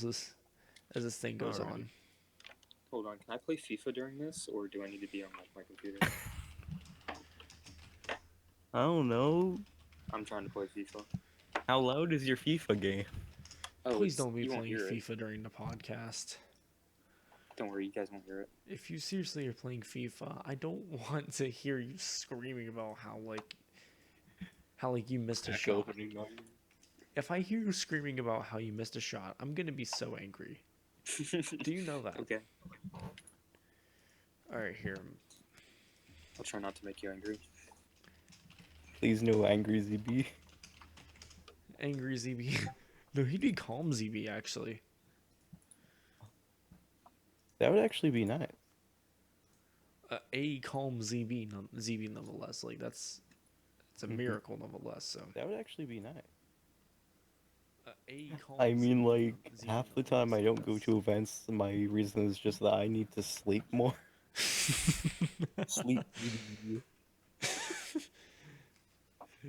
this as this thing goes Alrighty. on. Hold on, can I play FIFA during this, or do I need to be on my computer? I don't know. I'm trying to play FIFA. How loud is your FIFA game? Oh, Please don't be you won't playing hear it. FIFA during the podcast. Don't worry, you guys won't hear it. If you seriously are playing FIFA, I don't want to hear you screaming about how you missed a Back shot. opening night. If I hear you screaming about how you missed a shot, I'm gonna be so angry. Do you know that? Okay, All right, here. I'll try not to make you angry. Please no angry ZB. Angry ZB. No, he'd be calm ZB actually. That would actually be nice. A calm ZB nonetheless. Like it's a miracle nonetheless. So That would actually be nice. a calm. I mean, like, ZB half the time I don't go nonetheless. to events, my reason is just that I need to sleep more. Sleep.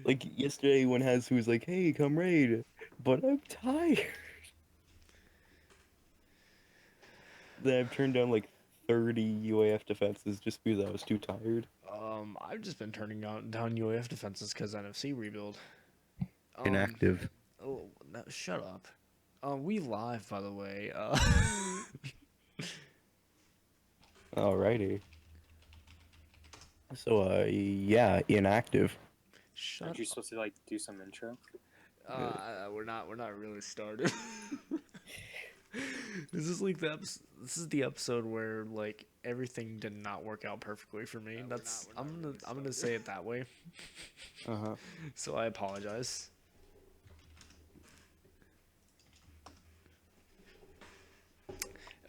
Like, yesterday when Hazu was like, hey, come raid, but I'm tired. Then I've turned down, like, 30 UAF defenses just because I was too tired. I've just been turning down UAF defenses because NFC rebuild. Inactive. Oh, no, shut up. We live, by the way. Alrighty. So, yeah, inactive. Shut Aren't you up. supposed to, like, do some intro? We're not really started. This is like this is the episode where like everything did not work out perfectly for me. I'm gonna say it that way. Uh-huh. So I apologize.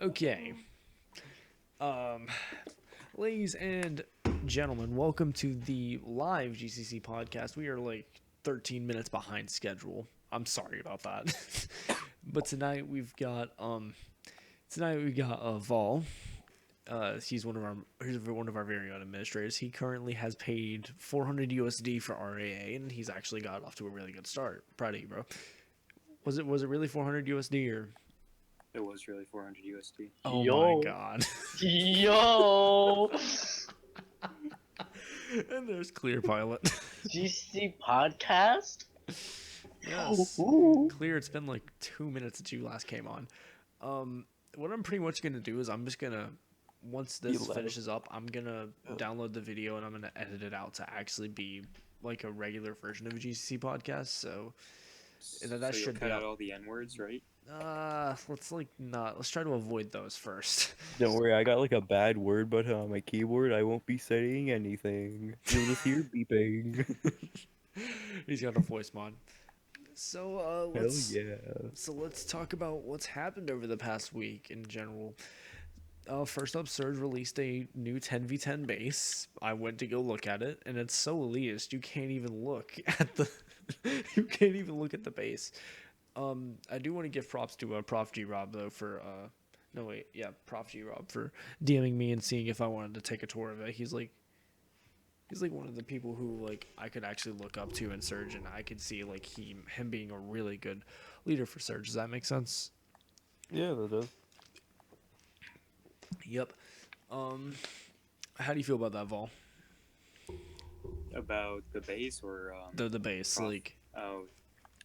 Okay. Ladies and gentlemen, welcome to the live GCC podcast. We are like 13 minutes behind schedule. I'm sorry about that. But tonight we've got Vaul. He's one of our very own administrators. He currently has paid 400 USD for RAA, and he's actually got off to a really good start. Proud of you, bro. Was it really 400 USD or? It was really 400 USD. Oh Yo. my god. Yo, And there's Clear Pilot. GC podcast. Yes. Ooh. Clear, it's been like 2 minutes since you last came on. What I'm pretty much gonna do is I'm just gonna once this finishes up, I'm gonna download the video and I'm gonna edit it out to actually be like a regular version of a GCC podcast. So that so should you'll cut be out up. all the N-words, right? Let's try to avoid those first. Don't worry, I got like a bad word button on my keyboard. I won't be saying anything. You'll just hear beeping. He's got a voice mod. So Hell yeah. let's talk about what's happened over the past week in general. First up, Surge released a new 10v10 base. I went to go look at it, and it's so elitist you can't even look at the base. I do want to give props to Prof G Rob though for Prof G Rob for DMing me and seeing if I wanted to take a tour of it. He's like one of the people who like I could actually look up to in Surge, and I could see like him being a really good leader for Surge. Does that make sense? Yeah, that does. Yep. How do you feel about that, Vol? About the base or The base, Prof? like Oh,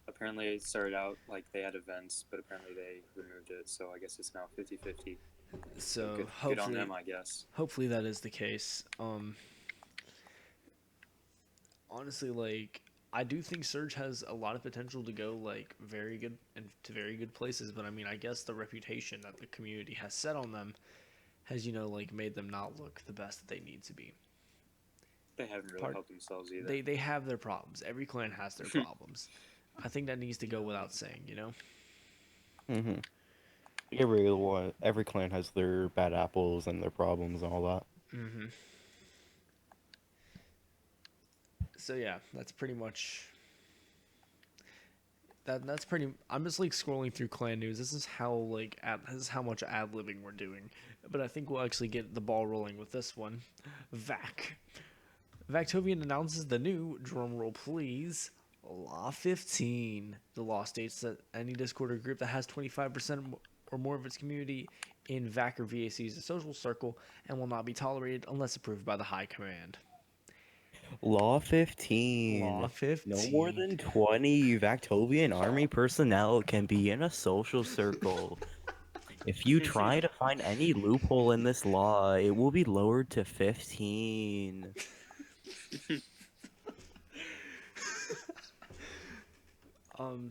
apparently it started out like they had events, but apparently they removed it, so I guess it's now 50-50. so. Good Hopefully, on them, I guess. hopefully that is the case. Honestly, like I do think Surge has a lot of potential to go like very good and to very good places, but I mean, I guess the reputation that the community has set on them has like made them not look the best that they need to be. They haven't really helped themselves either. They have their problems. Every clan has their problems. I think that needs to go without saying, Mm-hmm. Every clan has their bad apples and their problems and all that. Mm-hmm. So yeah, that's pretty much that's pretty. I'm just like scrolling through clan news. This is how much ad libbing we're doing, but I think we'll actually get the ball rolling with this one. Vactovian announces the new drumroll, please. Law 15. The law states that any Discord or group that has 25% or more of its community in VAC or VAC is a social circle and will not be tolerated unless approved by the High Command. Law 15. Law 15. No more than 20 Vactovian army personnel can be in a social circle. If you try to find any loophole in this law, it will be lowered to 15.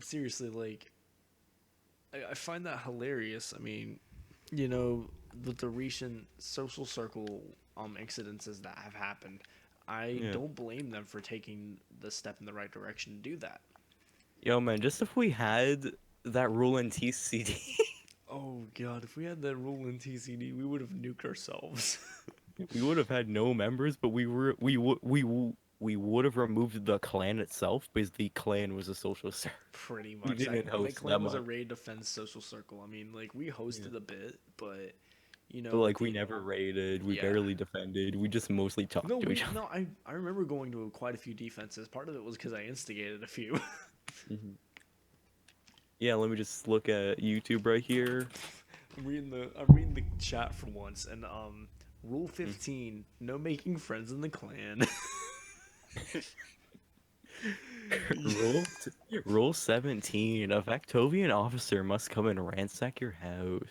Seriously, like, I find that hilarious. I mean, you know, with the recent social circle incidences that have happened, I Yeah. don't blame them for taking the step in the right direction to do that. Yo, man, just if we had that rule in TCD, Oh god, if we had that rule in TCD, we would have nuked ourselves. we would have had no members, but we would have removed the clan itself because the clan was a social circle. Pretty We much. didn't That host clan that was a much. raid defense social circle. I mean, like, we hosted a bit, but, you know. But like we never raided, we Yeah. barely defended, we just mostly talked No, to each other. no, I remember going to quite a few defenses. Part of it was because I instigated a few. Yeah, let me just look at YouTube right here. I'm reading the chat for once, and rule 15: no making friends in the clan. Rule 17, a Vactovian officer must come and ransack your house.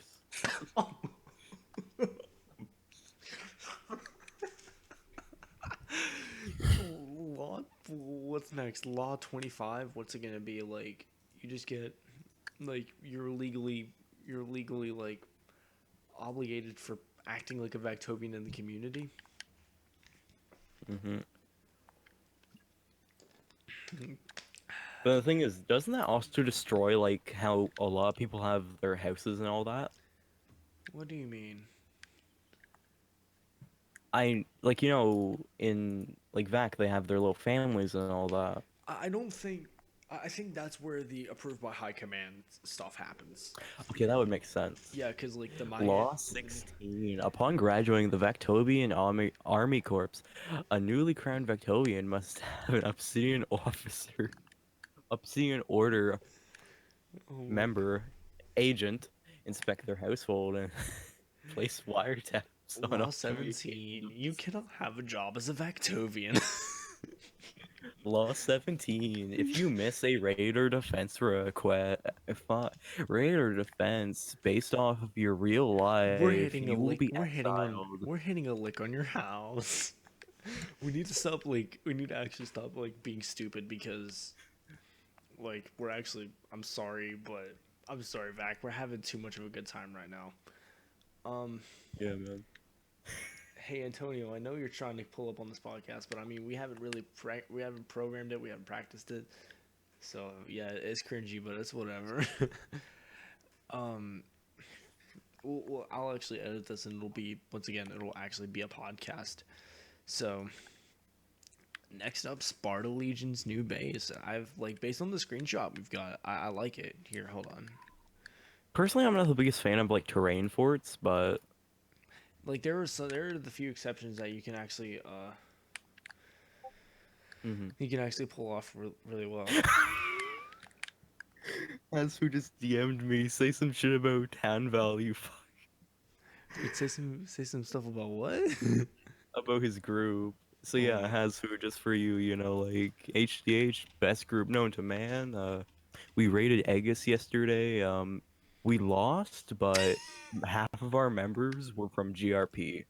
What's next? Law 25. What's it gonna be like? You just get like you're legally like obligated for acting like a Vactovian in the community. But the thing is, doesn't that also destroy like how a lot of people have their houses and all that? What do you mean? I like in like VAC they have their little families and all that. I don't think. I think that's where the approved by high command stuff happens. Okay, that would make sense. Yeah, because like the Law 16. Upon graduating the Vactovian Army Corps, a newly crowned Vactovian must have an Obsidian Order member, agent, inspect their household and place wiretaps on Law all 17. You cannot have a job as a Vactovian. Law 17. If you miss a raid or defense request, raid or defense based off of your real life, We're hitting a you will lick. be We're exiled. hitting a lick on your house. We need to stop. Like, we need to actually stop like being stupid because, like, we're actually. I'm sorry, but I'm sorry, Vac. We're having too much of a good time right now. Yeah, man. Hey Antonio, I know you're trying to pull up on this podcast, but I mean we haven't really we haven't programmed it, we haven't practiced it, so yeah, it's cringy, but it's whatever. I'll actually edit this, and it'll actually be a podcast. So next up, Sparta Legion's new base. I've like based on the screenshot we've got, I like it. Here, hold on. Personally, I'm not the biggest fan of like terrain forts, but Like there are the few exceptions that you can actually you can actually pull off really well. as who just DM'd me, say some shit about town value, Wait, say some stuff about what? about his group. So yeah, has who just for you, like HDH, best group known to man. We raided Aegis yesterday. We lost, but half of our members were from GRP.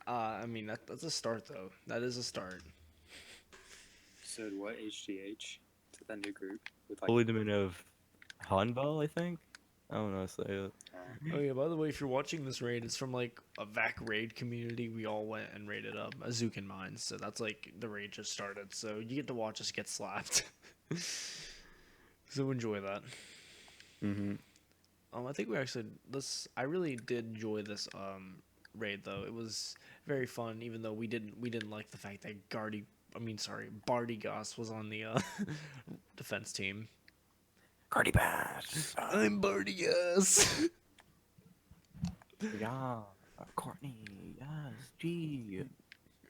I mean that's a start though. That is a start. So what HGH to that new group with like Holy Domain of Hanval, I think. I don't know how to say it. Oh yeah, by the way, if you're watching this raid, it's from like a VAC raid community. We all went and raided Azukin Mines, so that's like the raid just started. So you get to watch us get slapped. So enjoy that. I think we actually I really did enjoy this raid though. It was very fun, even though we didn't like the fact that Bardigas was on the defense team. Cardi Bass. I'm Bardigas. Yeah, Courtney. Yes, G.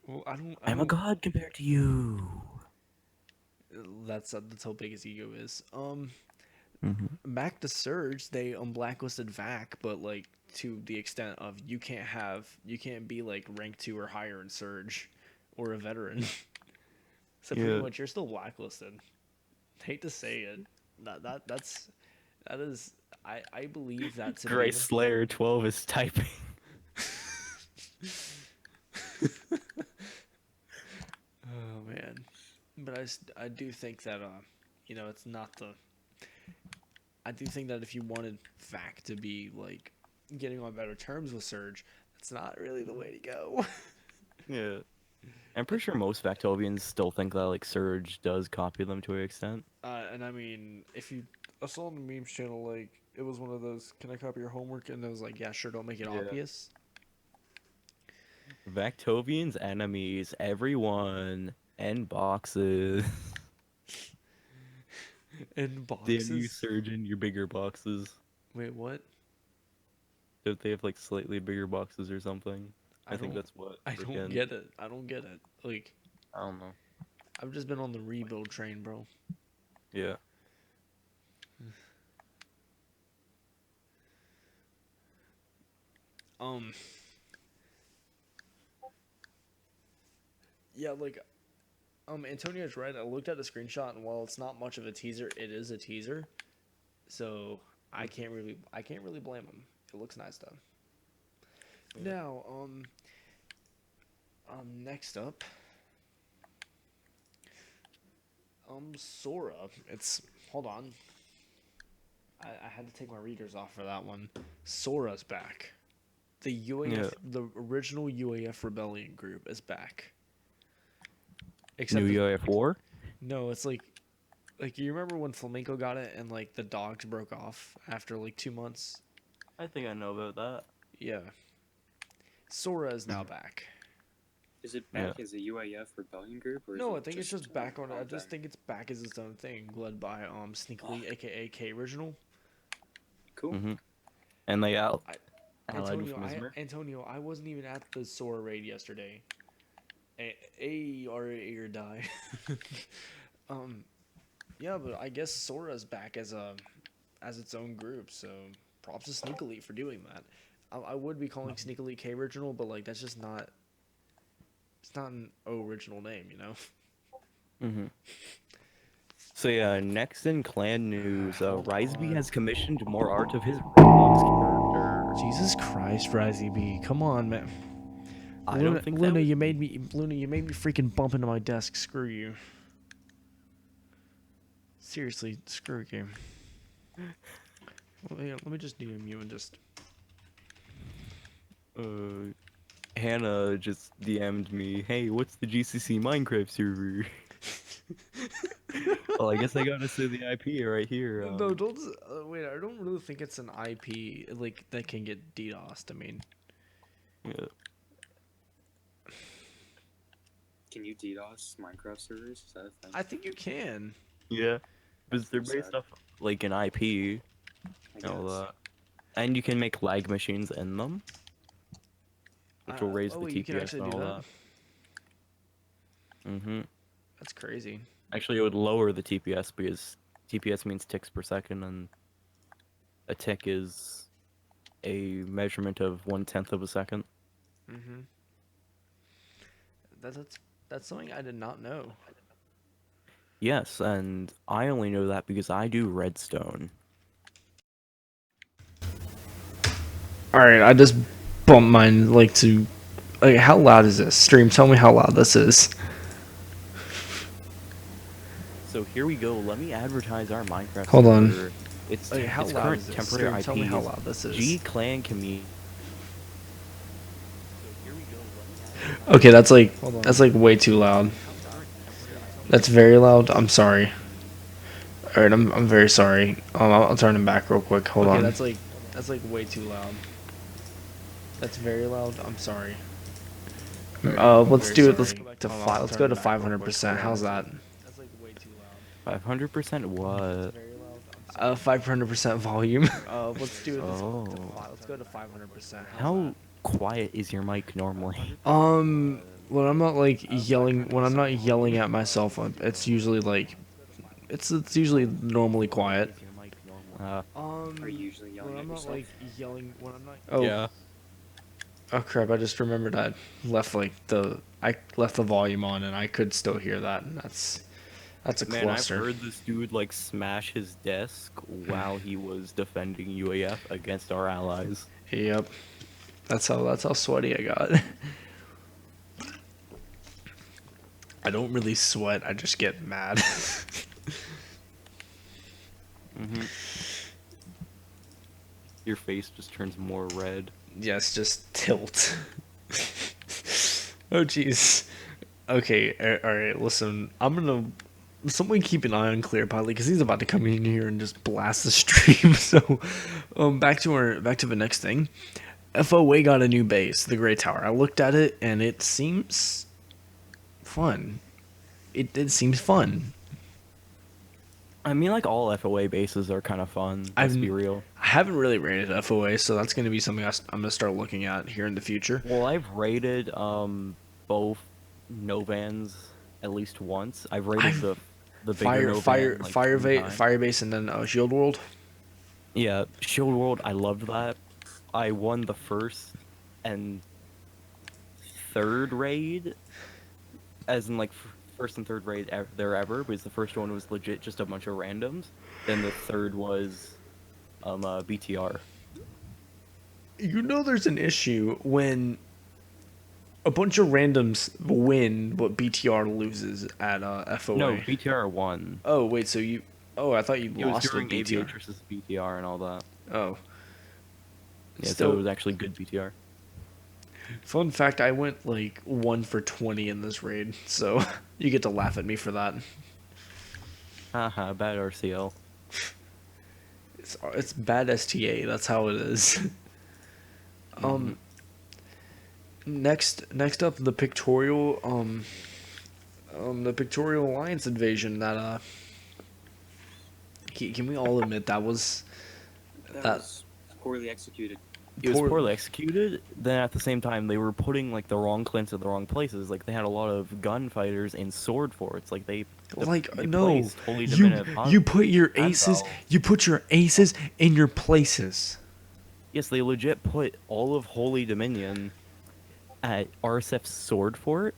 Well, I'm a god compared to you. That's how big his ego is. Mhm. Back to Surge, they blacklisted Vac, but like to the extent of you can't be like rank 2 or higher in Surge, or a veteran. So pretty Yeah. much you're still blacklisted. Hate to say it, that is I believe that to Gray be. Slayer 12 is typing. Oh man, but I do think that it's not the. I do think that if you wanted Vac to be like getting on better terms with Surge, that's not really the way to go. Yeah. I'm pretty sure most Vactovians still think that like Surge does copy them to an extent. And I mean, if you, I saw on the memes channel, like, it was one of those, can I copy your homework? And it was like, yeah, sure, don't make it Yeah. obvious. Vactovians enemies, everyone, and boxes. In The enemy boxes? surge in your bigger boxes. Wait, what? Don't they have like slightly bigger boxes or something? I think don't, that's what. I don't Frickin', get it. I don't get it. Like, I don't know. I've just been on the rebuild train, bro. Yeah. Um, yeah, like, Antonio's right. I looked at the screenshot, and while it's not much of a teaser, it is a teaser. So I can't really blame him. It looks nice though. Yeah. Now, next up, Sora. Hold on. I had to take my readers off for that one. Sora's back. The UAF, the original UAF rebellion group is back. Except New UAF War? no, it's like you remember when Flamenco got it and like the dogs broke off after like 2 months? I think I know about that. Yeah. Sora is now back. Is it back as a UAF rebellion group? Or No, is I it think it's just a back on. I own just thing? think it's back as its own thing, led by Sneakily, aka K Original. Cool. Mm-hmm. And they allied with Antonio, Mesmer. I wasn't even at the Sora raid yesterday. Or die. Yeah, but I guess Sora's back as its own group. So props to Sneak Elite for doing that. I would be calling Sneak Elite K Original, but like that's just not. It's not an original name, you know. Mm-hmm. So yeah, next in clan news, Ryzeebe has commissioned more art of his Roblox character. Jesus Christ, Ryzeebe, come on, man. I don't think that Luna, was... you made me freaking bump into my desk. Screw you. Seriously, screw you. Well, yeah, let me just DM you and just. Hannah just DM'd me, hey, what's the GCC Minecraft server? Well, I guess I gotta say the IP right here. No, don't. Wait, I don't really think it's an IP like that can get DDoSed. I mean, Yeah. Can you DDoS Minecraft servers? Is that a thing? I think you can. Yeah. Because they're That's based sad. off like an IP I and all guess. that. And you can make lag machines in them, which will raise the wait, you can TPS actually and do all that. that. Mm-hmm. That's crazy. Actually, it would lower the TPS because TPS means ticks per second, and a tick is a measurement of 1/10 of a second. Mm-hmm. That's something I did not know. Yes, and I only know that because I do redstone. All right, I just bumped mine like to. Like, how loud is this? Stream, tell me how loud this is. So here we go. Let me advertise our Minecraft Hold on. server. Its Okay, how its loud current is this? temporary Stream, tell IP me how is loud this is. G Clan Community. So here we go. Let me advertise Okay, that's like Hold on. way too loud. That's very loud. I'm sorry. All right, I'm very sorry. I'll turn him back real quick. Hold on. That's like way too loud. That's very loud. I'm sorry. Let's do it. Let's go to Let's go to 500%. How's that? That's like way too loud. 500% what? 500% volume. Let's do it. Oh. Let's go to 500%. How quiet is your mic normally? When I'm not like yelling, when I'm not yelling at myself, it's usually like It's usually normally quiet. Are you usually yelling When at I'm not yourself? like yelling, when I'm not. Oh. Yeah. Oh crap! I just remembered I left the volume on and I could still hear that, and that's a Man, I've cluster. heard this dude like smash his desk while he was defending UAF against our allies. Yep. That's how sweaty I got. I don't really sweat. I just get mad. Mm-hmm. Your face just turns more red. Yes, just tilt. Oh jeez. Okay. All right. Listen, I'm gonna. Someone keep an eye on Clearpilot because he's about to come in here and just blast the stream. So, back to the next thing. FOA got a new base, the Grey Tower. I looked at it and it seems fun. It seems fun. I mean, like all FOA bases are kind of fun. Let's be real. I haven't really rated FOA, so that's going to be something I'm going to start looking at here in the future. Well, I've rated both Novans at least once. I've rated the bigger Novan, like, 2 times. Firebase, and then Shield World. Yeah, Shield World. I loved that. I won the first and third raid, as in like first and third raid there ever, because the first one was legit just a bunch of randoms. Then the third was BTR. You know, there's an issue when a bunch of randoms win, but BTR loses at FOA. No, BTR won. Oh wait, so you? Oh, I thought you It was lost during with BTR. Aviatrix's BTR and all that. Oh. Yeah, Still, so it was actually good BTR. fun fact: I went like 1 for 20 in this raid, so you get to laugh at me for that. Haha, bad RCL. It's bad STA. That's how it is. Next up, the pictorial Alliance invasion. That can we all admit that was That was poorly executed. It was poorly executed. Then at the same time, they were putting like the wrong clans in the wrong places. Like they had a lot of gunfighters in sword forts. Like they no, placed Holy you Dominion you put your and aces Vaul. you put your aces in your places. Yes, they legit put all of Holy Dominion at RSF's sword fort.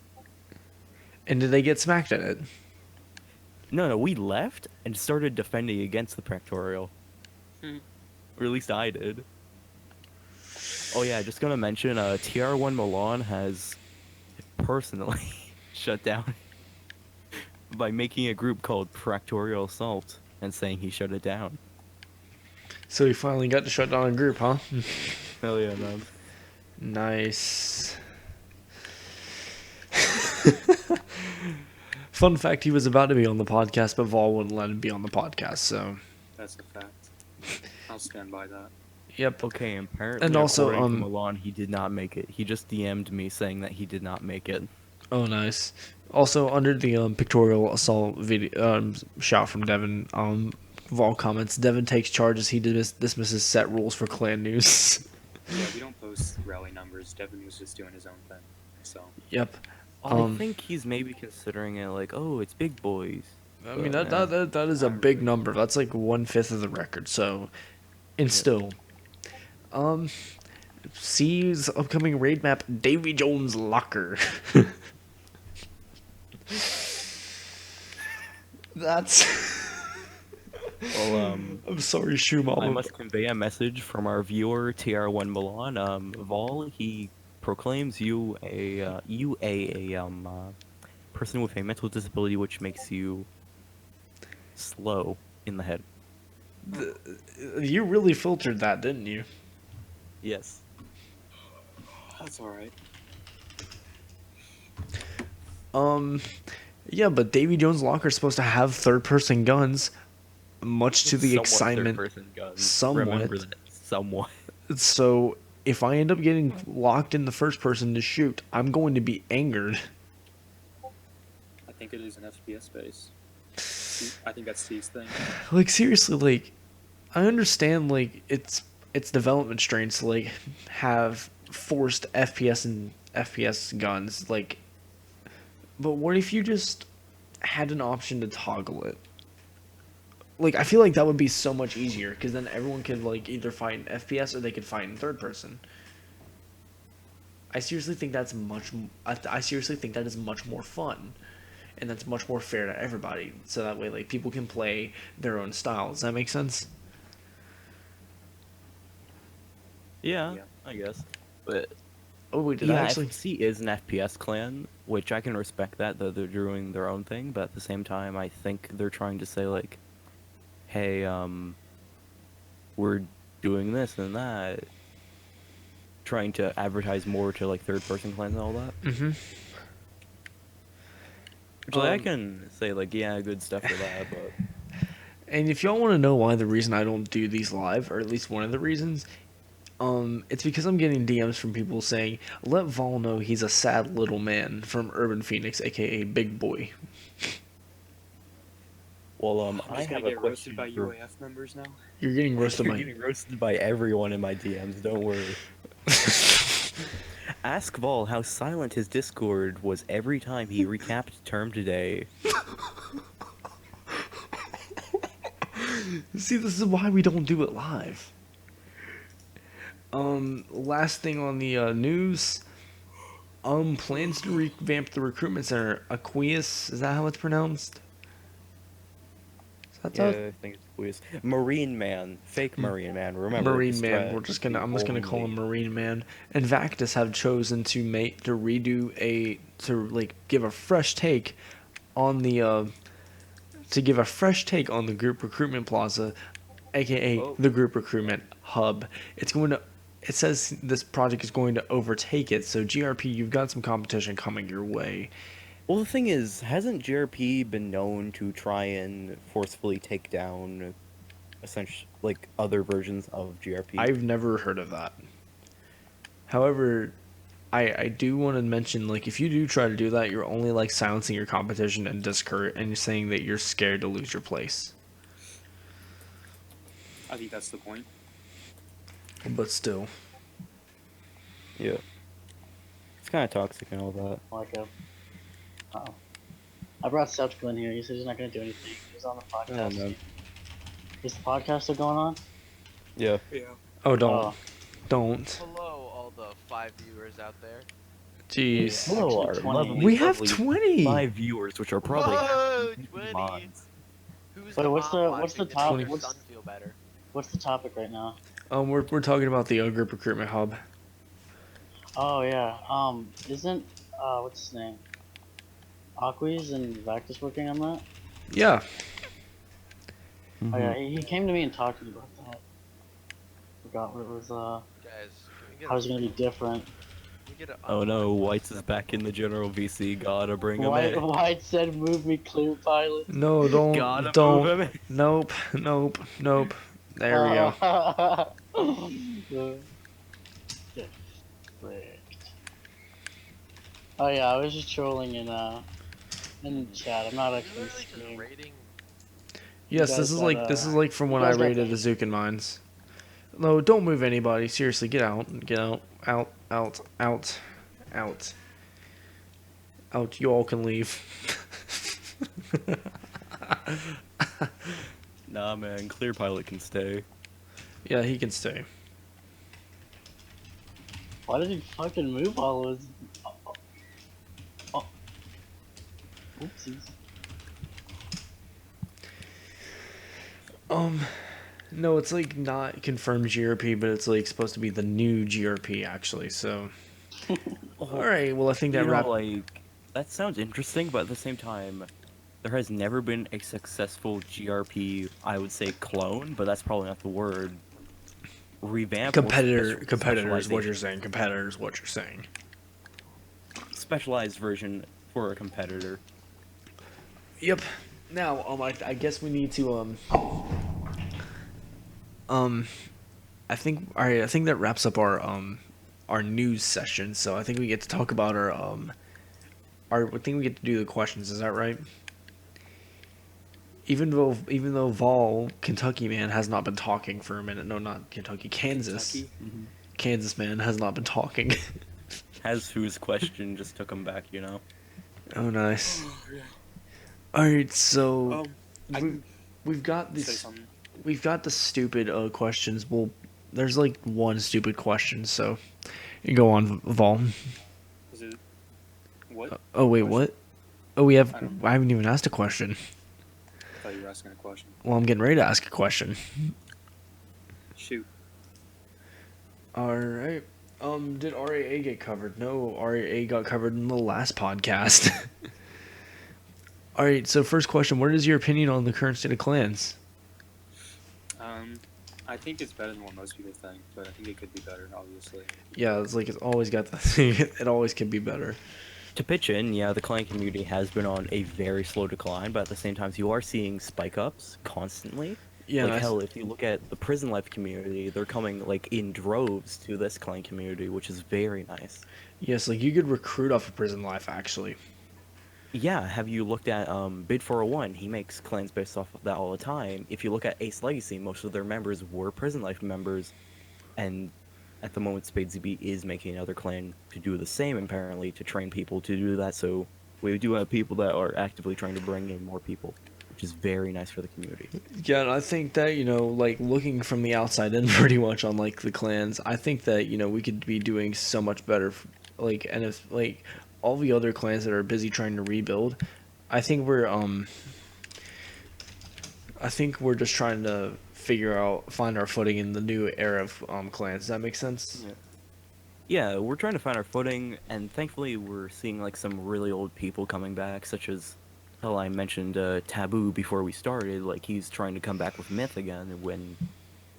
And did they get smacked at it? No, we left and started defending against the Practorial. Or at least I did. Oh yeah, just gonna mention, TR1 Milan has personally shut down by making a group called Practorial Assault and saying he shut it down. So he finally got to shut down a group, huh? Hell yeah, man. Nice. Fun fact, he was about to be on the podcast, but Vaul wouldn't let him be on the podcast, so... That's a fact. I'll stand by that. Yep. Okay, apparently, And also, according to Milan, he did not make it. He just DM'd me saying that he did not make it. Oh, nice. Also, under the pictorial assault video shout from Devin, Vaul comments, Devin takes charge as he dismisses set rules for clan news. Yeah, we don't post rally numbers. Devin was just doing his own thing. So. Yep. I think he's maybe considering it like, oh, it's big boys. I mean, But, that is a big number. That's like 1/5 of the record, so... And still... C's upcoming raid map, Davy Jones' Locker. That's... Well, I'm sorry, Shumal. I must convey a message from our viewer TR1 Milan. Vaul, he proclaims you a person with a mental disability which makes you slow in the head. You really filtered that, didn't you? Yes. That's alright. Yeah, but Davy Jones' Locker is supposed to have third-person guns, much to the Somewhat excitement. third-person guns. Somewhat. Remember that. Somewhat. So, if I end up getting locked in the first person to shoot, I'm going to be angered. I think it is an FPS base. I think that's Steve's thing. Like, seriously, like, I understand, like, it's development strains to, like, have forced FPS and FPS guns, like, but what if you just had an option to toggle it? like I feel like that would be so much easier because then everyone could like either fight in FPS or they could fight in third person. I seriously think that's I seriously think that is much more fun, and that's much more fair to everybody. So that way, like people can play their own style. Does that make sense? Yeah, Yeah. I guess. But Oh wait, did yeah, I actually? FC is an FPS clan, which I can respect that they're doing their own thing, but at the same time, I think they're trying to say like, hey, we're doing this and that, trying to advertise more to like third-person clans and all that. Mm-hmm. Which like, I can say like, yeah, good stuff for that, but And if y'all want to know why the reason I don't do these live, or at least one of the reasons, it's because I'm getting DMs from people saying, "Let Vaul know he's a sad little man from Urban Phoenix, aka Big Boy." well, I'm I just gonna have a get question roasted by for. UAF members now. You're getting roasted You're by. getting roasted by everyone in my DMs. Don't worry. Ask Vol how silent his Discord was every time he recapped term today. See, this is why we don't do it live. Last thing on the news. Plans to revamp the recruitment center. Aqueous, is that how it's pronounced? Is that Yeah, how- I think it's Louis. Marine Man, fake Marine Man. Remember, Marine just Man. try I'm just gonna call only- him Marine Man. And Vactus have chosen to give a fresh take on the group recruitment plaza, aka Oh. the group recruitment hub. It says this project is going to overtake it. So GRP, you've got some competition coming your way. Well, the thing is, hasn't GRP been known to try and forcefully take down, essentially, like other versions of GRP? I've never heard of that. However, I do want to mention, like, if you do try to do that, you're only like silencing your competition and discourage, and you're saying that you're scared to lose your place. I think that's the point. But still, Yeah. It's kind of toxic and all that. Like a. Oh. I brought Septical in here. He said he's not gonna do anything. He's on the podcast. man. Is the podcast still going on? Yeah. Yeah. oh don't, Oh. don't. Hello, all the 5 viewers out there. Jeez, Yeah. Hello, Actually, our 20. lovely, we have lovely 20. 5 viewers, which are probably Whoa, half 20. mods. Who's Wait, the what's mom the- watching what's the to top- make your what's- son feel better? What's the topic right now? We're talking about the group recruitment hub. Oh yeah. Isn't what's his name? Aquis and Vactus working on that? Yeah, Oh yeah, he came to me and talked to me about that. Forgot what it was. Guys, can we get How it's gonna be different. can we get a Oh no, White's is back in the general VC. Gotta bring him in. White said, "Move me, clear pilot." no, don't, Gotta don't. move him in. Nope, nope, nope. There we go. Oh yeah, I was just trolling in chat. I'm not you actually literally just streaming. rating. Yes, guys this is got, like from when you I guys got raided the Zukin mines. No, don't move anybody. Seriously, get out, out, out, out, out. You all can leave. Nah, man, Clear Pilot can stay. Yeah, he can stay. Why did he fucking move all of his? Oh. Oopsies. No, it's like not confirmed GRP, but it's like supposed to be the new GRP actually. So, all right. Well, I think that You know, wrap. like, that sounds interesting, but at the same time, there has never been a successful GRP, I would say clone, but that's probably not the word. Revamp or Competitor is what specialization. you're saying. Competitor is what you're saying. Specialized version for a competitor. Yep. Now, I guess we need to I think all right. I think that wraps up our news session. So I think we get to talk about I think we get to do the questions. Is that right? Even though Vaul, Kentucky man, has not been talking for a minute. No, not Kentucky, Kansas. Kentucky. Kansas man has not been talking. Has whose question just took him back, you know? Oh, nice. All right, so we've got say this. something? We've got the stupid questions. Well, there's like one stupid question, so you go on, Vaul. Is it what? Oh wait, question? what? Oh, we have. I don't know. I haven't even asked a question. I thought you were asking a question. Well, I'm getting ready to ask a question. Shoot. All right. Did RAA get covered? No, RAA got covered in the last podcast. All right. So first question: what is your opinion on the current state of clans? I think it's better than what most people think, but I think it could be better, obviously. Yeah, it's like it's always got the thing. It always can be better. To pitch in, yeah, the clan community has been on a very slow decline, but at the same time, you are seeing spike ups constantly. Yeah. Like hell, if you look at the prison life community, they're coming like in droves to this clan community, which is very nice. Yes, like you could recruit off of prison life actually. Yeah, have you looked at Bid 401? He makes clans based off of that all the time. If you look at Ace Legacy, most of their members were prison life members, and at the moment, SpadeZB is making another clan to do the same, apparently, to train people to do that. So we do have people that are actively trying to bring in more people, which is very nice for the community. Yeah, and I think that, like looking from the outside in pretty much on like the clans, I think that, we could be doing so much better. Like, and if like all the other clans that are busy trying to rebuild, I think we're just trying to find our footing in the new era of clans. Does that make sense? Yeah, we're trying to find our footing, and thankfully we're seeing like some really old people coming back, such as, hell, I mentioned Taboo before we started. Like he's trying to come back with Myth again, when,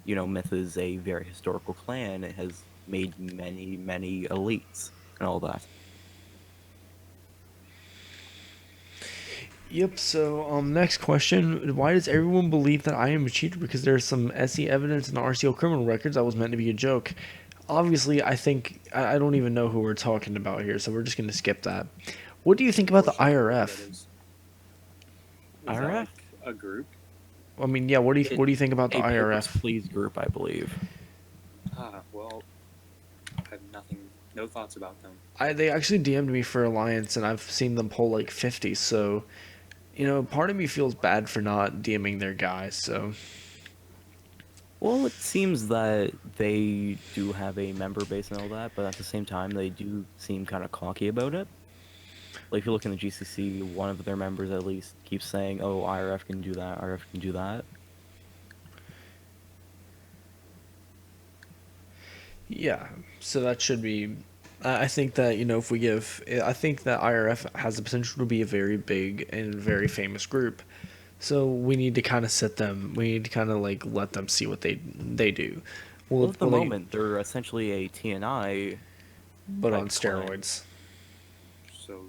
Myth is a very historical clan. It has made many, many elites and all that. Yep. So, next question: why does everyone believe that I am a cheater? Because there's some SE evidence and RCO criminal records. That was meant to be a joke. Obviously, I think I don't even know who we're talking about here, so we're just gonna skip that. What do you think about the IRF? Is IRF? that like a group? I mean, yeah. What do you think about the A Purpose IRF? Please group, I believe. Well, I have no thoughts about them. They actually DM'd me for Alliance, and I've seen them pull like 50. So, part of me feels bad for not DMing their guys. So, Well, it seems that they do have a member base and all that, but at the same time, they do seem kind of cocky about it. Like, if you look in the GCC, one of their members at least keeps saying, oh, IRF can do that, IRF can do that. yeah. So that should be. I think that if we give, I think that IRF has the potential to be a very big and very famous group. So we need to kind of set them. We need to kind of like let them see what they do. Well, at the will they- moment, they're essentially a TNI. but on like clan. steroids. So,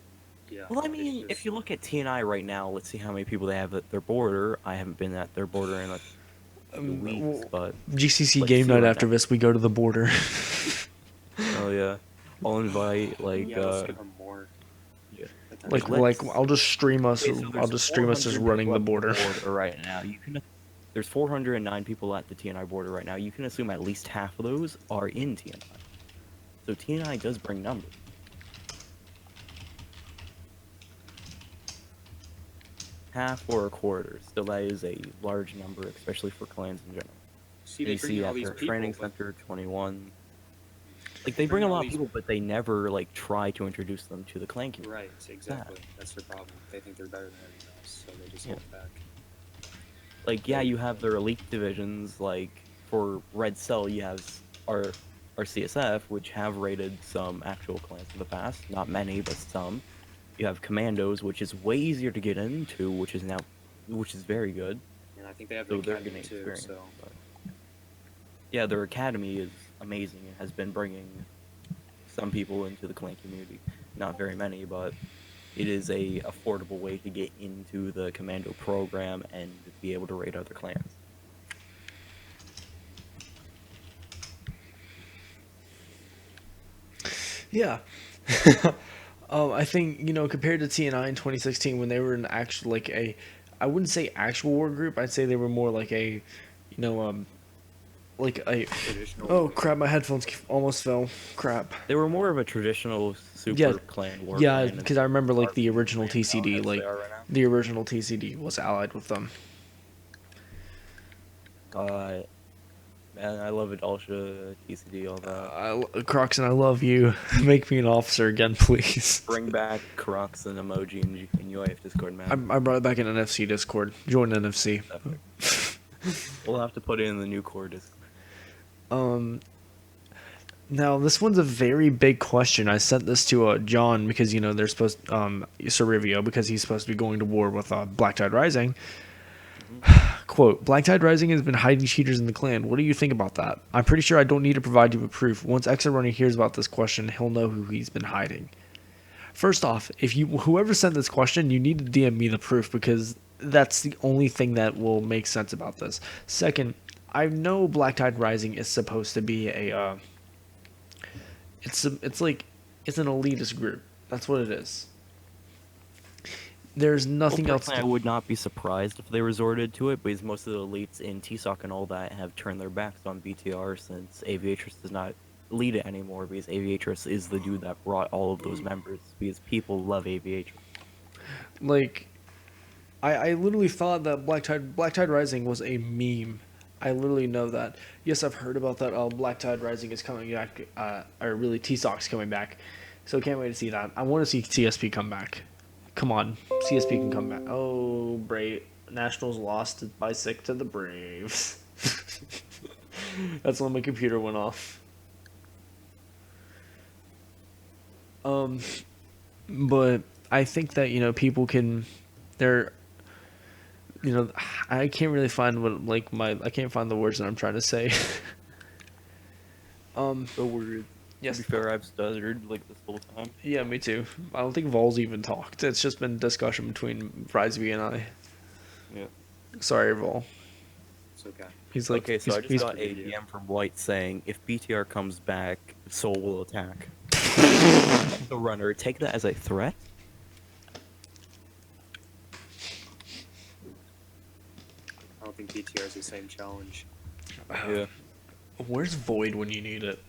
yeah. Well, I it's mean, just- if you look at TNI right now, let's see how many people they have at their border. I haven't been at their border in like weeks, but GCC Let's game see night right after now. this, we go to the border. oh yeah, I'll invite like yeah, let's give them more. yeah. attention. like I'll just stream us. Okay, so I'll there's just stream us just 400 running people the at border. right now. There's 409 people at the TNI border right now. You can assume at least half of those are in TNI. So TNI does bring numbers. Half or a quarter. Still, that is a large number, especially for clans in general. See, And they you bring see all at these their people, training but center, 21. Like they bring a all lot of these- people, but they never like try to introduce them to the clan community. right, exactly. That's their problem. They think they're better than everyone else, so they just Yeah. hold back. Like yeah, you have their elite divisions. Like for Red Cell, you have our CSF, which have raided some actual clans in the past. Not many, but some. You have Commandos, which is way easier to get into, which is very good. And I think they have So the they're academy getting too. experience. So But yeah, their academy is amazing and has been bringing some people into the clan community. Not very many, but it is a affordable way to get into the commando program and be able to raid other clans. Yeah. I think compared to TNI in 2016 when they were an actual I wouldn't say actual war group. I'd say they were more like a, like a. traditional. Oh crap! My headphones almost fell. Crap. They were more of a traditional super Yeah, clan war. Yeah, clan and because I remember like the RP original clan, how TCD, heads like they are right now. the original TCD was allied with them. Man, I love Adultia, TCD, all that. Croxon, I love you. Make me an officer again, please. Bring back Crocs and emoji in UIF Discord, man. I brought it back in NFC Discord. Join NFC. We'll have to put it in the new core Discord. Now this one's a very big question. I sent this to John because they're supposed Cerrivio because he's supposed to be going to war with Black Tide Rising. Quote, Black Tide Rising has been hiding cheaters in the clan. What do you think about that? I'm pretty sure I don't need to provide you with proof. Once Exarunner hears about this question, he'll know who he's been hiding. First off, whoever sent this question, you need to DM me the proof because that's the only thing that will make sense about this. Second, I know Black Tide Rising is supposed to be a it's an elitist group. That's what it is. There's nothing else. I would not be surprised if they resorted to it, because most of the elites in TSOC and all that have turned their backs on BTR since Aviatrix does not lead it anymore, because Aviatrix is the dude that brought all of those members, because people love Aviatrix. Like, I literally thought that Black Tide Rising was a meme. I literally know that. Yes, I've heard about that. Black Tide Rising is coming back, or really TSOC's coming back. So can't wait to see that. I want to see CSP come back. Come on, CSP can come back. Oh, Brave Nationals lost by 6 to the Braves. That's when my computer went off. But I think that people can. I can't really find I can't find the words that I'm trying to say. The word. Yes. To be fair, I've stuttered this whole time. Yeah, me too. I don't think Vaul's even talked. It's just been discussion between Ryzeebe and I. Yeah. Sorry, Vaul. It's okay. He's like, okay, so I just got a pretty good. DM from White saying, if BTR comes back, Soul will attack. The runner, take that as a threat? I don't think BTR is the same challenge. Yeah. Where's Void when you need it?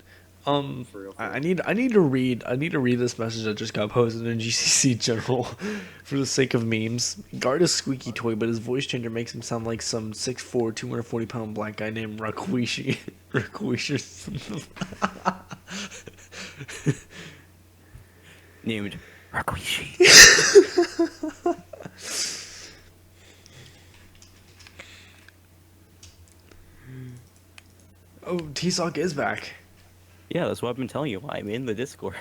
For real. I need to read this message that just got posted in GCC general for the sake of memes. Guard is squeaky toy, but his voice changer makes him sound like some 6'4", 240-pound black guy named Rakuishi. Rakuishi or something. Named Rakuishi. Oh, T-Sock is back. Yeah, that's what I've been telling you. I'm in the Discord.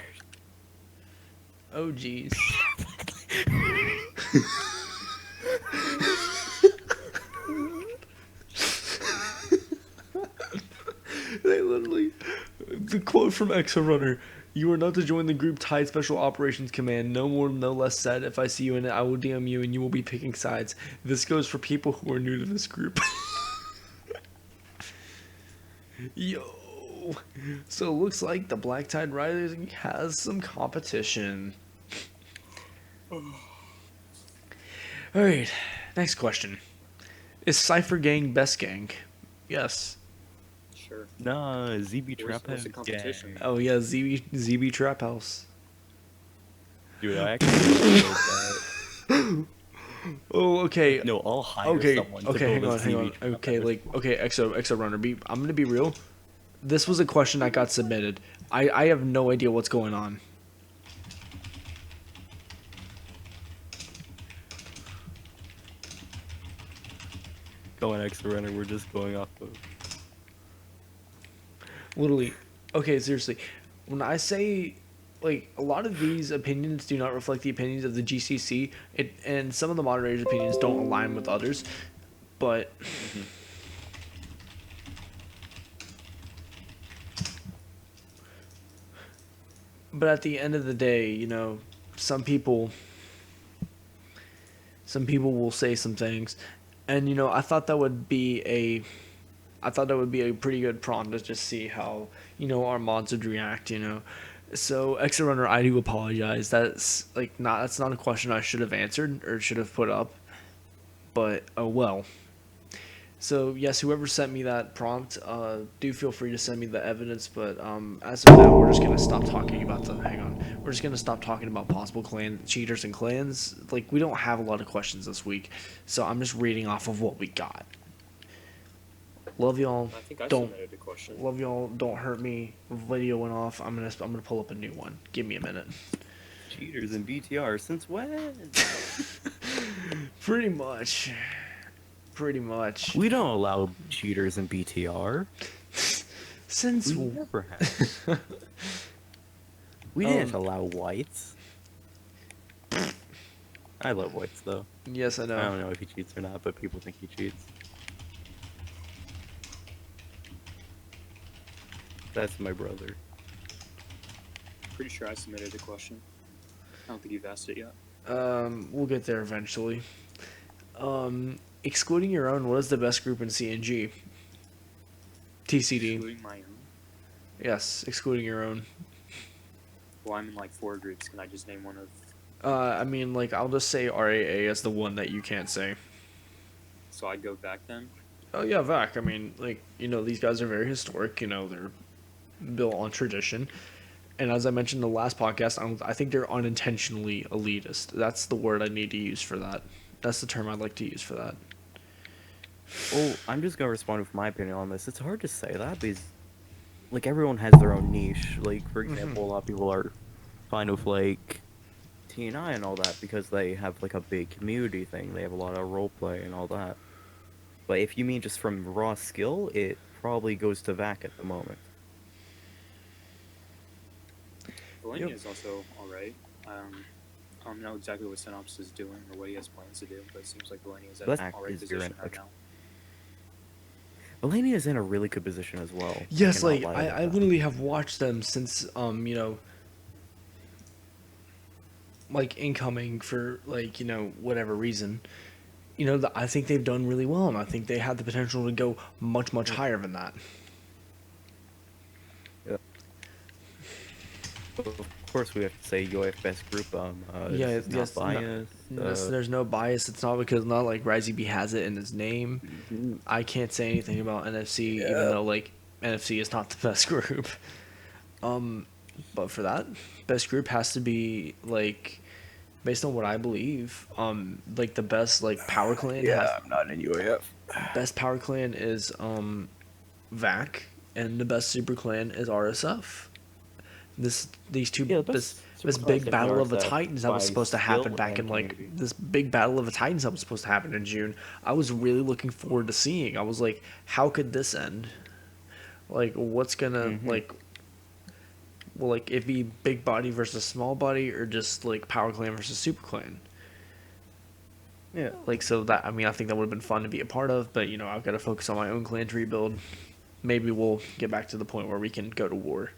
Oh, jeez. They literally... The quote from Exarunner. You are not to join the group Tide Special Operations Command. No more, no less said. If I see you in it, I will DM you and you will be picking sides. This goes for people who are new to this group. Yo. So it looks like the Black Tide Rising has some competition. Alright, next question. Is Cypher Gang best gang? Yes. Sure. Nah, ZB Trap Where's the House competition? gang. Oh yeah, ZB Trap House. Dude, I actually love that. Oh, okay. No, I'll hire Okay, someone to okay, build hang a on. ZB Trap Okay, House. Exo Runner. I'm gonna be real. This was a question that got submitted. I have no idea what's going on. Go on, extra runner. We're just going off of. Literally. Okay, seriously. When I say, a lot of these opinions do not reflect the opinions of the GCC, and some of the moderators' opinions don't align with others, but... But at the end of the day, some people will say some things, and I thought that would be a pretty good prompt to just see how our mods would react. So Exarunner, I do apologize. That's that's not a question I should have answered or should have put up, but oh well. So yes, whoever sent me that prompt, do feel free to send me the evidence. But as of now, we're just gonna stop talking about we're just gonna stop talking about possible clan cheaters and clans. We don't have a lot of questions this week, so I'm just reading off of what we got. Love y'all. I think I Don't submitted a question. love y'all. Don't hurt me. Video went off. I'm gonna pull up a new one. Give me a minute. Cheaters in BTR since when? Pretty much. Pretty much. We don't allow cheaters in BTR. Since We never have. We didn't allow whites. I love whites though. yes, I know. I don't know if he cheats or not, but people think he cheats. That's my brother. Pretty sure I submitted a question. I don't think you've asked it yet. We'll get there eventually. Excluding your own, what is the best group in CNG? TCD. Including my own. Yes, excluding your own. Well, I'm in like 4 groups. Can I just name one of? I mean, like, I'll just say RAA as the one that you can't say. So I'd go back then. Oh yeah, VAC. I mean, like, these guys are very historic. They're built on tradition. And as I mentioned in the last podcast, I think they're unintentionally elitist. That's the word I need to use for that. That's the term I'd like to use for that. Well, I'm just gonna respond with my opinion on this. It's hard to say that because, like, everyone has their own niche. Like, for example, a lot of people are fine with, like, TNI and all that because they have, like, a big community thing. They have a lot of roleplay and all that. But if you mean just from raw skill, it probably goes to VAC at the moment. Valenia is also alright. I don't know exactly what Synops is doing or what he has plans to do, but it seems like Valenia is at But an alright is your position right input. now. Valenia is in a really good position as well. Yes, cannot like lie I about that. literally have watched them since like incoming for like whatever reason. I think they've done really well, and I think they have the potential to go much higher than that. Of course, we have to say UAF best group. Yeah, this is yes, not no- biased. There's no bias. It's not because not like Ryzeebe has it in his name. I can't say anything about NFC, even though like NFC is not the best group. But for that, best group has to be like, based on what I believe, like the best like power clan. I'm not in UAF. Best power clan is VAC, and the best super clan is RSF. These two Yeah, the this best this super big clan's battle of the RSF Titans that was by supposed to happen skill back and in like community. this big battle of the Titans that was supposed to happen in June. I was really looking forward to seeing. I was like, how could this end? Like, what's gonna like? Will like it be big body versus small body, or just like power clan versus super clan? Yeah. Like, so that, I mean, I think that would have been fun to be a part of, but I've got to focus on my own clan to rebuild. Maybe we'll get back to the point where we can go to war.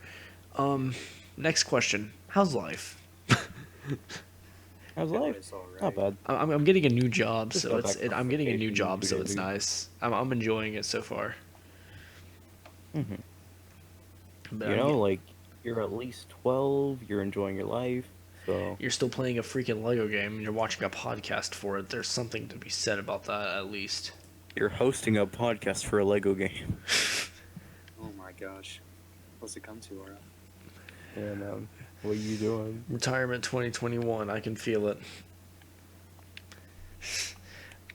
Next question: how's life? How's Yeah, life? it's alright. Not bad. I'm getting a new job, Just so got it's back from I'm getting a new vacation job, 2 so days it's ago. nice. I'm enjoying it so far. Mhm. But You know, like, you're at least 12. You're enjoying your life. So you're still playing a freaking Lego game, and you're watching a podcast for it. There's something to be said about that, at least. you're hosting a podcast for a Lego game. Oh my gosh. What's it come to, Aura? Yeah, man. What are you doing? Retirement 2021. I can feel it.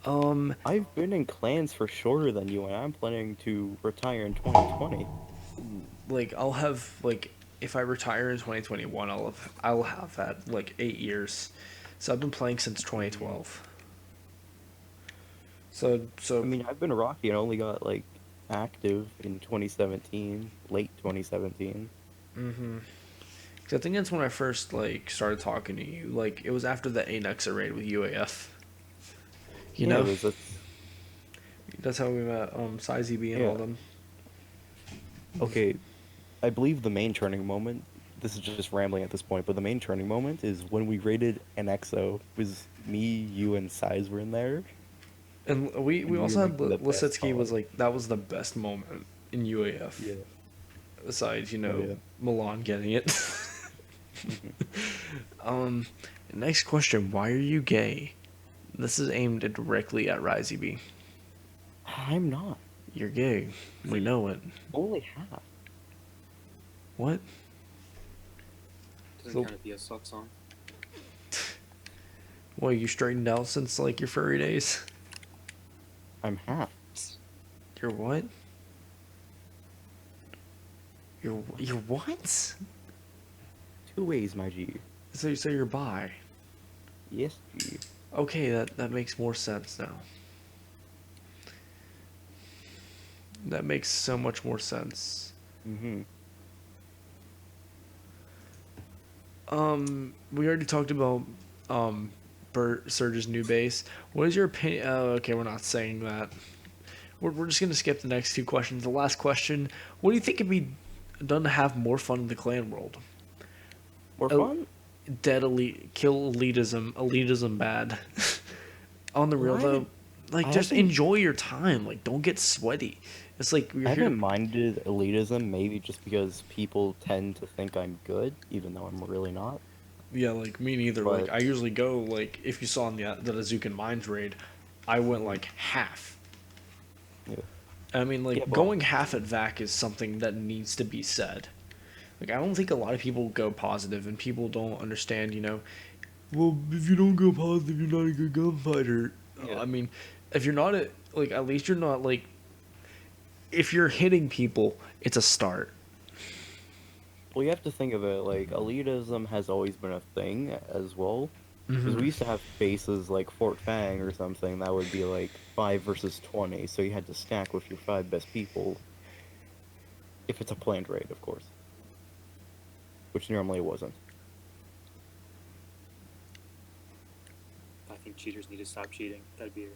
I've been in clans for shorter than you, and I'm planning to retire in 2020. Like I'll have like if I retire in 2021, I'll have had like 8 years. So I've been playing since 2012. So I mean, I've been rocky and only got, like, active in 2017, late 2017. Cause I think that's when I first like started talking to you. Like it was after the Anexa raid with UAF. You Yeah, know, it was that's how we met Ryzeebe and Yeah. all them. okay, I believe the main turning moment, this is just rambling at this point, but the main turning moment is when we raided an EXO. It was me, you, and Size were in there. And we And also you're had making the best Lisetsky was call. like that was the best moment in UAF. Yeah. Besides, Oh, yeah. Milan getting it. Next question: why are you gay? This is aimed directly at Ryzeebe. I'm not. You're gay. We know it. Only half. What? Doesn't So- kind of be a suck song. Well, you straightened out since like your furry days. I'm half. You're what? You're what? 2 ways, my G. So you're bi. Yes, G. Okay, that makes more sense now. That makes so much more sense. Mm-hmm. We already talked about Bert Surge's new base. What is your opinion? Oh, okay, we're not saying that. We're just gonna skip the next 2 questions. The last question: what do you think could be done to have more fun in the clan world? More Oh, fun? Dead elite, kill elitism bad. On the real Well, though, like I just haven't- enjoy your time. Like don't get sweaty. It's like you're I here. haven't minded elitism, maybe just because people tend to think I'm good, even though I'm really not. Yeah, like me neither. But- Like I usually go like if you saw in the Azukan Mines raid, I went like half. Yeah. I mean, like Yeah, but- going half at VAC is something that needs to be said. Like I don't think a lot of people go positive, and people don't understand. Well, if you don't go positive, you're not a good gunfighter. Yeah. I mean, if you're not at least you're not like. If you're hitting people, it's a start. Well, you have to think of it like elitism has always been a thing as well. Because we used to have bases like Fort Fang or something that would be like 5 versus 20, so you had to stack with your 5 best people. If it's a planned raid, of course. Which normally it wasn't. I think cheaters need to stop cheating. That'd be a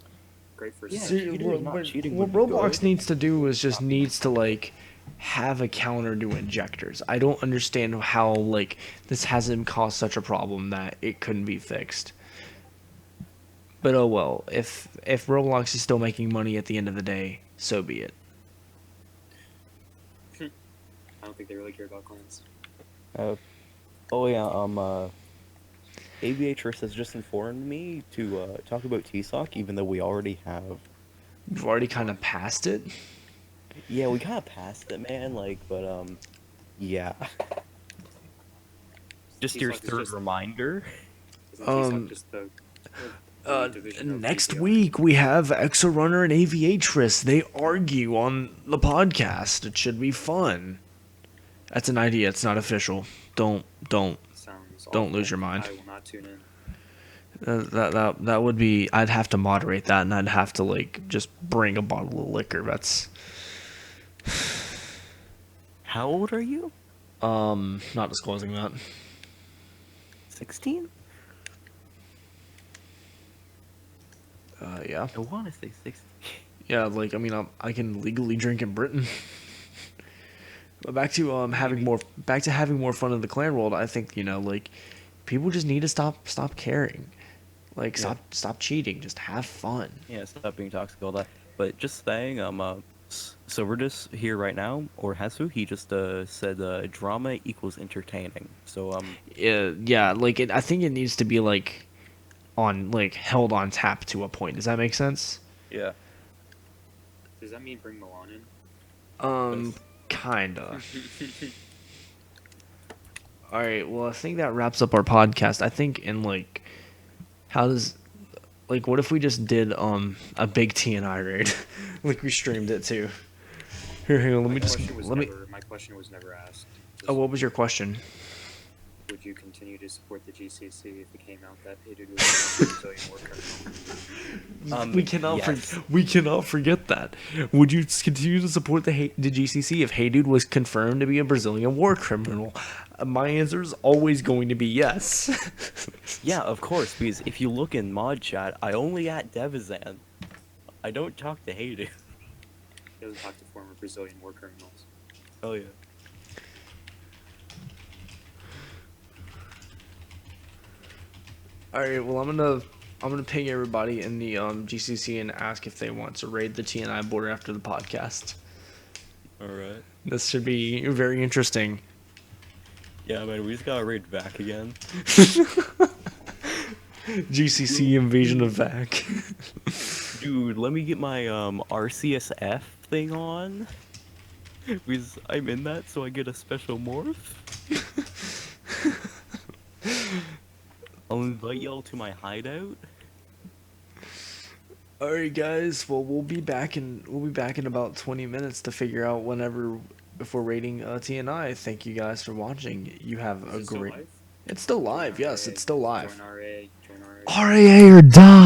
great first Yeah, step. See, cheating is not cheating what would be Roblox good. needs to do is just needs to like have a counter to injectors. I don't understand how like this hasn't caused such a problem that it couldn't be fixed. But oh well, if Roblox is still making money at the end of the day, so be it. I don't think they really care about clans. Oh yeah, Aviatrix has just informed me to talk about TSOC, even though we already have. We've already kind of passed it. Yeah, we kind of passed it, man. But yeah. Just your TSOC is third just- reminder. Isn't Um, TSOC just the division of Next BPO? week we have Exorunner and Aviatrix. They argue on the podcast. It should be fun. That's an idea. It's not official. Don't Sounds don't awful. lose your mind. I will not tune in. that would be. I'd have to moderate that, and I'd have to like just bring a bottle of liquor. That's How old are you? not disclosing that. 16? Yeah, I want to say 16. yeah. Like I mean, I can legally drink in Britain. But back to having more fun in the clan world. I think like people just need to stop caring. Like Yeah. stop cheating. Just have fun. Yeah, stop being toxic, all that. But just saying, so we're just here right now, or Hasu, he just said drama equals entertaining. So Yeah. Like I think it needs to be like held on tap to a point. Does that make sense? yeah. Does that mean bring Milan in? Kinda. All right. Well, I think that wraps up our podcast. I think what if we just did a big TNI raid, like we streamed it too. Here, hang on. My question was never asked. Oh, what was your question? Would you continue to support the GCC if it came out that Hated was a Brazilian war criminal? We cannot forget that. Would you continue to support the GCC if Hey Dude was confirmed to be a Brazilian war criminal? My answer is always going to be yes. Yeah, of course, because if you look in mod chat, I only at Devizan. I don't talk to Haydu. He doesn't talk to former Brazilian war criminals. Oh yeah. All right. Well, I'm gonna ping everybody in the GCC and ask if they want to raid the TNI border after the podcast. Alright. This should be very interesting. Yeah, man, we just gotta raid back again. GCC invasion of VAC. Dude, let me get my RCSF thing on. Because I'm in that, so I get a special morph. I'll invite y'all to my hideout. All right, guys. Well, we'll be back in about 20 minutes to figure out before rating TNI. Thank you guys for watching. You have Is a it still great. live? It's still Join live. Yes, RA, it's still live. Join RA. Join RA. RAA or die.